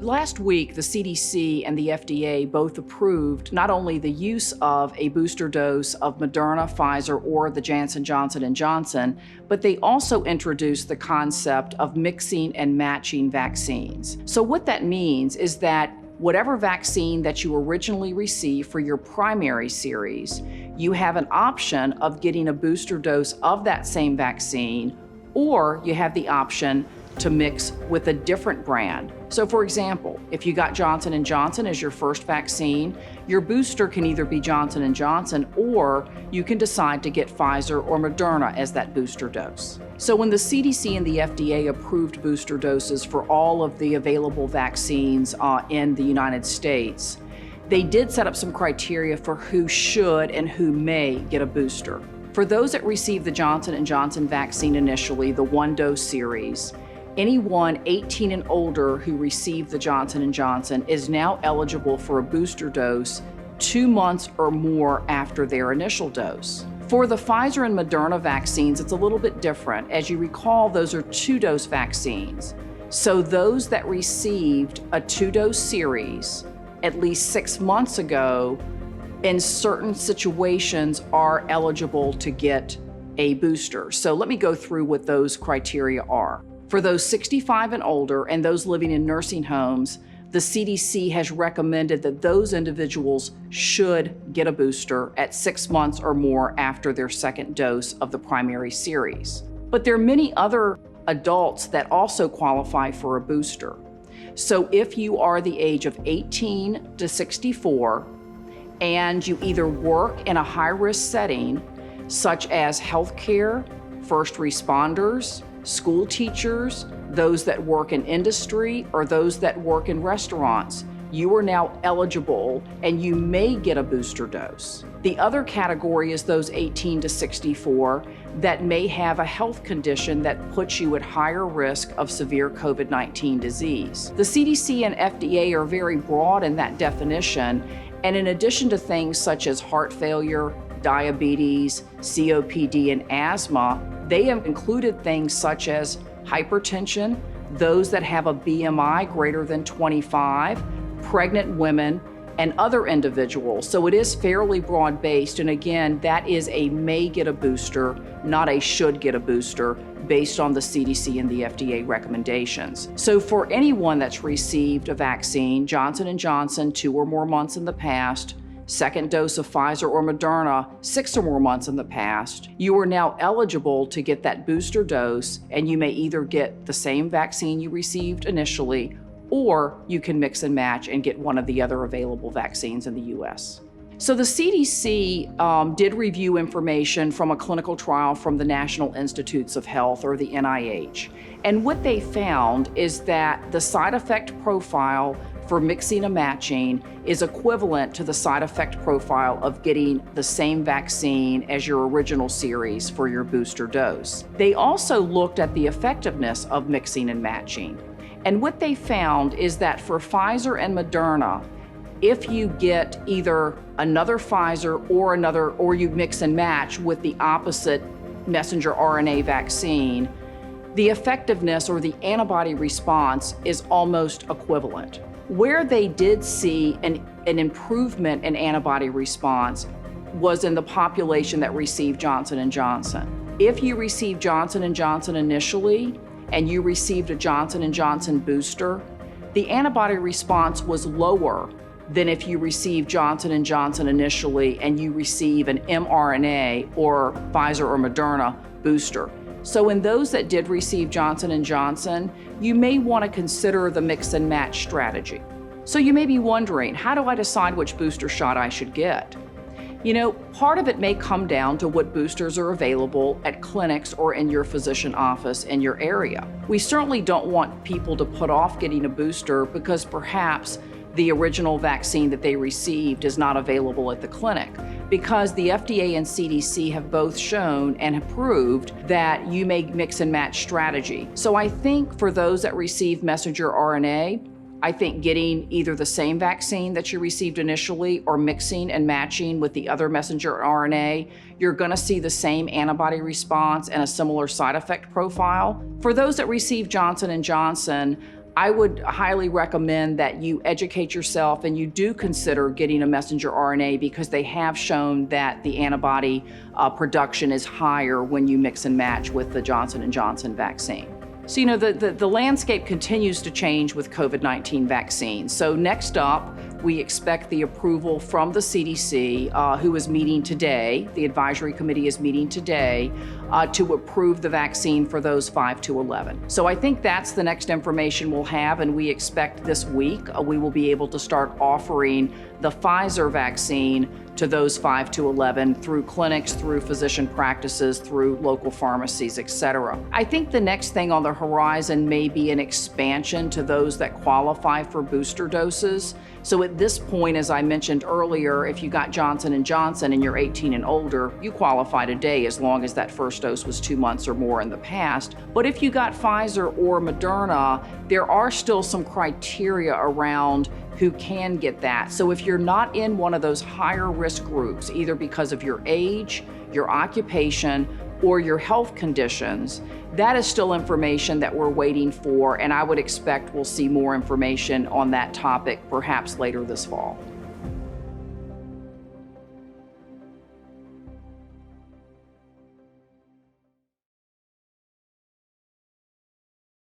Last week, the CDC and the FDA both approved not only the use of a booster dose of Moderna, Pfizer, or the Johnson & Johnson, but they also introduced the concept of mixing and matching vaccines. So what that means is that whatever vaccine that you originally received for your primary series, you have an option of getting a booster dose of that same vaccine, or you have the option to mix with a different brand. So for example, if you got Johnson & Johnson as your first vaccine, your booster can either be Johnson & Johnson, or you can decide to get Pfizer or Moderna as that booster dose. So when the CDC and the FDA approved booster doses for all of the available vaccines in the United States, they did set up some criteria for who should and who may get a booster. For those that received the Johnson & Johnson vaccine initially, the one-dose series, anyone 18 and older who received the Johnson & Johnson is now eligible for a booster dose 2 months or more after their initial dose. For the Pfizer and Moderna vaccines, it's a little bit different. As you recall, those are 2-dose vaccines. So those that received a 2-dose series at least 6 months ago, in certain situations, are eligible to get a booster. So let me go through what those criteria are. For those 65 and older and those living in nursing homes, the CDC has recommended that those individuals should get a booster at 6 months or more after their second dose of the primary series. But there are many other adults that also qualify for a booster. So if you are the age of 18 to 64 and you either work in a high-risk setting, such as healthcare, first responders, school teachers, those that work in industry, or those that work in restaurants, you are now eligible and you may get a booster dose. The other category is those 18 to 64 that may have a health condition that puts you at higher risk of severe COVID-19 disease. The CDC and FDA are very broad in that definition, and in addition to things such as heart failure, diabetes, COPD, and asthma, they have included things such as hypertension, those that have a BMI greater than 25, pregnant women, and other individuals. So it is fairly broad-based, and again, that is a may get a booster, not a should get a booster, based on the CDC and the FDA recommendations. So for anyone that's received a vaccine, Johnson & Johnson, 2 or more months in the past, second dose of Pfizer or Moderna 6 or more months in the past, you are now eligible to get that booster dose, and you may either get the same vaccine you received initially, or you can mix and match and get one of the other available vaccines in the US. So the CDC did review information from a clinical trial from the National Institutes of Health, or the NIH. And what they found is that the side effect profile for mixing and matching is equivalent to the side effect profile of getting the same vaccine as your original series for your booster dose. They also looked at the effectiveness of mixing and matching. And what they found is that for Pfizer and Moderna, if you get either another Pfizer or you mix and match with the opposite messenger RNA vaccine, the effectiveness or the antibody response is almost equivalent. Where they did see an improvement in antibody response was in the population that received Johnson & Johnson. If you received Johnson & Johnson initially and you received a Johnson & Johnson booster, the antibody response was lower than if you receive Johnson & Johnson initially and you receive an mRNA or Pfizer or Moderna booster. So in those that did receive Johnson & Johnson, you may want to consider the mix and match strategy. So you may be wondering, how do I decide which booster shot I should get? You know, part of it may come down to what boosters are available at clinics or in your physician office in your area. We certainly don't want people to put off getting a booster because perhaps the original vaccine that they received is not available at the clinic, because the FDA and CDC have both shown and approved that you may mix and match strategy. So I think for those that receive messenger RNA, I think getting either the same vaccine that you received initially or mixing and matching with the other messenger RNA, you're going to see the same antibody response and a similar side effect profile. For those that receive Johnson & Johnson, I would highly recommend that you educate yourself and you do consider getting a messenger RNA because they have shown that the antibody production is higher when you mix and match with the Johnson & Johnson vaccine. So, the landscape continues to change with COVID-19 vaccines. So next up, we expect the approval from the CDC, who is meeting today. The advisory committee is meeting today to approve the vaccine for those 5 to 11. So I think that's the next information we'll have, and we expect this week we will be able to start offering the Pfizer vaccine to those 5 to 11 through clinics, through physician practices, through local pharmacies, et cetera. I think the next thing on the horizon may be an expansion to those that qualify for booster doses. So at this point, as I mentioned earlier, if you got Johnson & Johnson and you're 18 and older, you qualify today as long as that first dose was 2 months or more in the past. But if you got Pfizer or Moderna, there are still some criteria around who can get that. So if you're not in one of those higher risk groups, either because of your age, your occupation, or your health conditions, that is still information that we're waiting for, and I would expect we'll see more information on that topic perhaps later this fall.